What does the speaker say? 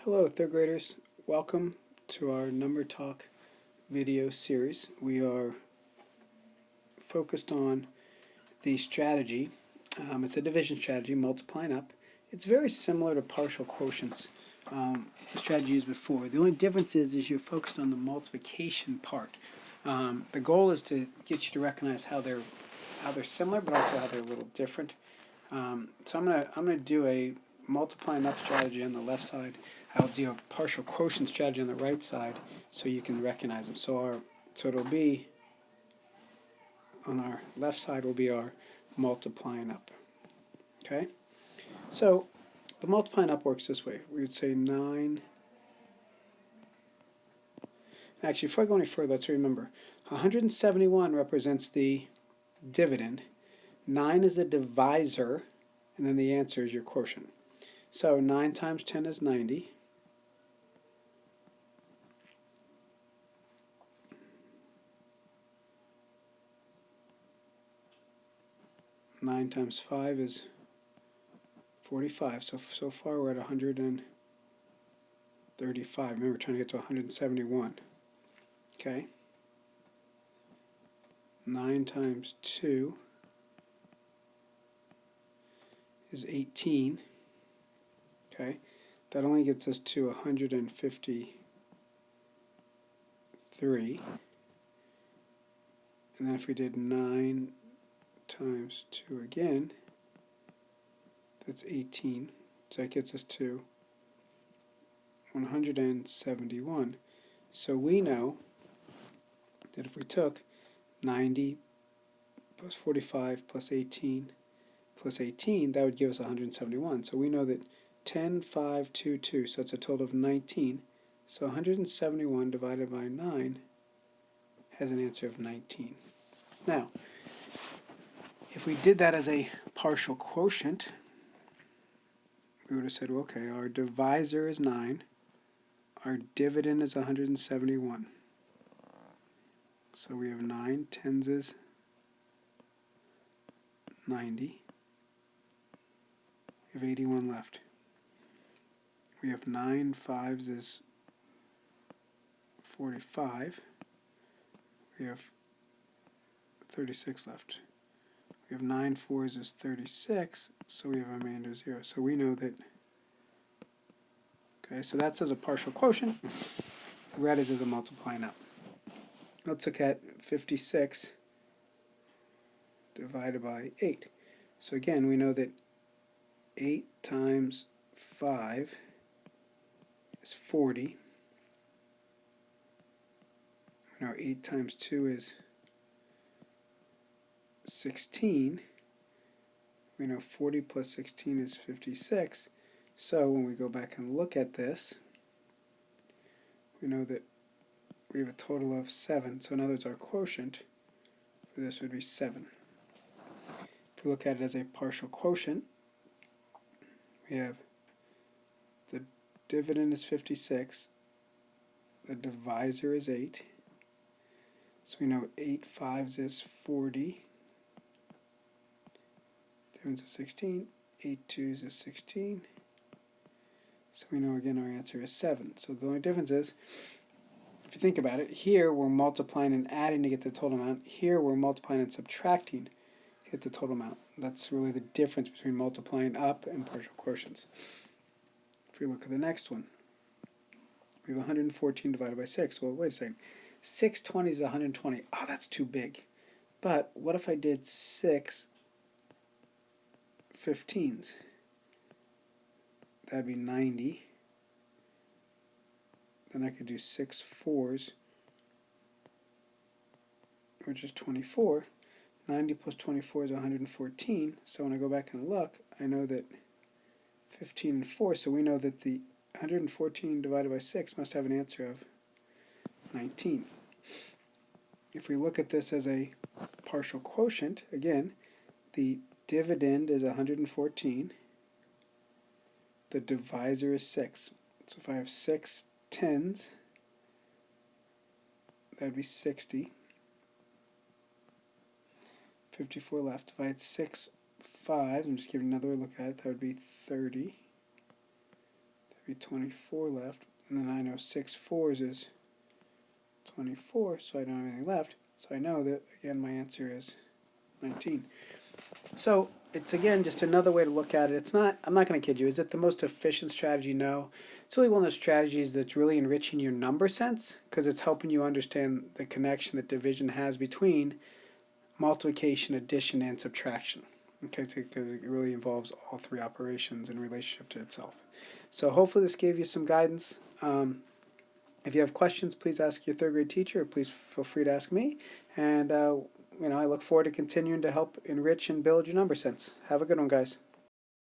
Hello, third graders. Welcome to our Number Talk video series. We are focused on the strategy. It's a division strategy, multiplying up. It's very similar to partial quotients, the strategy used before. The only difference is you're focused on the multiplication part. The goal is to get you to recognize how they're similar, but also how they're a little different. So I'm gonna do a multiplying up strategy on the left side. I'll do a partial quotient strategy on the right side so you can recognize them. So it'll be on our left side will be our multiplying up. Okay? So the multiplying up works this way. We would say 9. Actually, before I go any further, let's remember 171 represents the dividend, 9 is the divisor, and then the answer is your quotient. So 9 times 10 is 90. 9 times 5 is 45. So far we're at 135. Remember, we're trying to get to 171. Okay. 9 times 2 is 18. Okay. That only gets us to 153. And then if we did 9 times 2 again, that's 18. So that gets us to 171. So we know that if we took 90 plus 45 plus 18 plus 18, that would give us 171. So we know that 10, 5, 2, 2, so it's a total of 19. So 171 divided by 9 has an answer of 19. Now, if we did that as a partial quotient, we would have said, well, okay, our divisor is 9, our dividend is 171. So we have 9 tens is 90. We have 81 left. We have 9 fives is 45. We have 36 left. We have 9 fours is 36, so we have a remainder of 0. So we know that, okay, so that's as a partial quotient. Red is as a multiplying up. Let's look at 56 divided by 8. So again, we know that 8 times 5 is 40. We know 8 times 2 is 16. We know 40 plus 16 is 56. So when we go back and look at this, we know that we have a total of 7. So in other words, our quotient for this would be 7. If we look at it as a partial quotient, we have the dividend is 56, the divisor is 8. So we know 8 fives is 40. Difference of 16, 8 twos is 16. So we know again our answer is 7. So the only difference is, if you think about it, here we're multiplying and adding to get the total amount. Here we're multiplying and subtracting to get the total amount. That's really the difference between multiplying up and partial quotients. If we look at the next one, we have 114 divided by 6. Well, wait a second. 6 20s is 120. Oh, that's too big. But what if I did 6 15s? That'd be 90. Then I could do 6 4s, which is 24. 90 plus 24 is 114. So when I go back and look, I know that 15 and 4. So we know that the 114 divided by 6 must have an answer of 19. If we look at this as a partial quotient, again, the dividend is 114. The divisor is 6. So if I have 6 tens, that would be 60. 54 left. If I had 6 5s, I'm just giving another look at it, that would be 30. That would be be 24 left. And then I know 6 fours is 24, so I don't have anything left. So I know that, again, my answer is 19. So it's, again, just another way to look at it. It's not, I'm not going to kid you, is it the most efficient strategy? No. It's really one of those strategies that's really enriching your number sense, because it's helping you understand the connection that division has between multiplication, addition, and subtraction. Okay, because it really involves all three operations in relationship to itself. So hopefully this gave you some guidance. If you have questions, please ask your third grade teacher, or please feel free to ask me. And I look forward to continuing to help enrich and build your number sense. Have a good one, guys.